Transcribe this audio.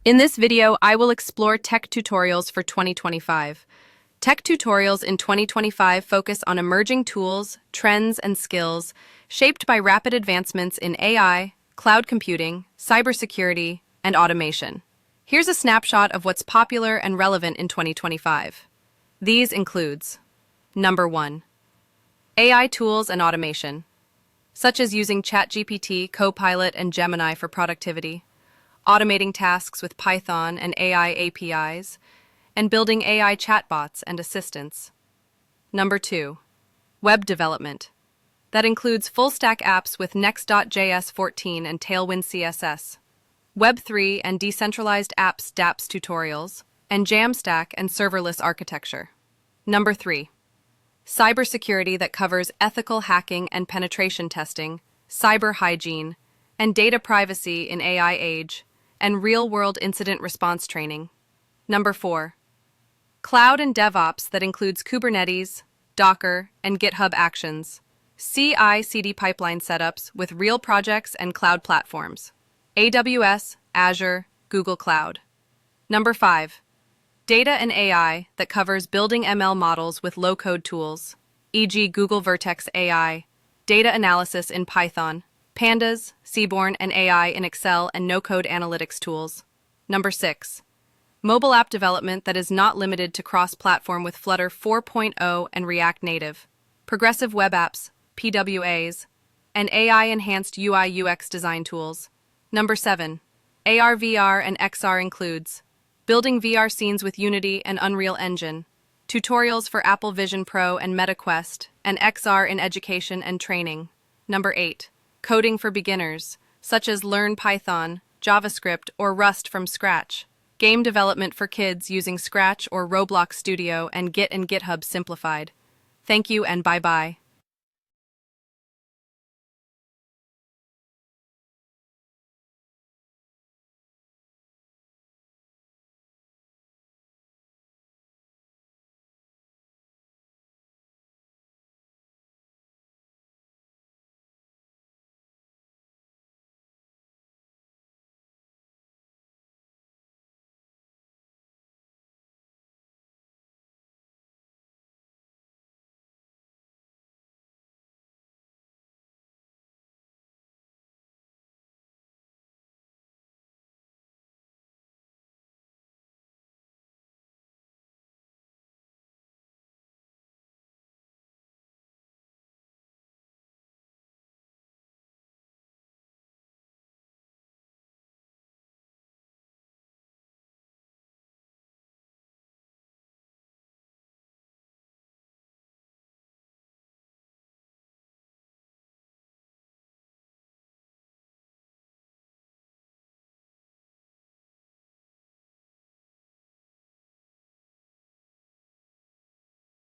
In this video, I will explore tech tutorials for 2025. Tech tutorials in 2025 focus on emerging tools, trends, and skills shaped by rapid advancements in AI, cloud computing, cybersecurity, and automation. Here's a snapshot of what's popular and relevant in 2025. These includes: Number 1. AI tools and automation, such as using ChatGPT, Copilot, and Gemini for productivity, automating tasks with Python and AI APIs, and building AI chatbots and assistants. Number 2. Web development. That includes full-stack apps with Next.js 14 and Tailwind CSS, Web3 and decentralized apps dApps tutorials, and Jamstack and serverless architecture. Number 3. Cybersecurity that covers ethical hacking and penetration testing, cyber hygiene, and data privacy in AI age, and real-world incident response training. Number 4. Cloud and DevOps that includes Kubernetes, Docker, and GitHub Actions, CI/CD pipeline setups with real projects and cloud platforms, AWS, Azure, Google Cloud. Number 5. Data and AI that covers building ML models with low-code tools, e.g. Google Vertex AI, data analysis in Python, Pandas, Seaborn, and AI in Excel and no-code analytics tools. Number 6. Mobile app development that is not limited to cross-platform with Flutter 4.0 and React Native, progressive web apps, PWAs, and AI-enhanced UI/UX design tools. Number 7. AR, VR, and XR includes building VR scenes with Unity and Unreal Engine, tutorials for Apple Vision Pro and MetaQuest, and XR in education and training. Number 8. Coding for beginners, such as Learn Python, JavaScript, or Rust from scratch. Game development for kids using Scratch or Roblox Studio and Git and GitHub simplified. Thank you and bye-bye.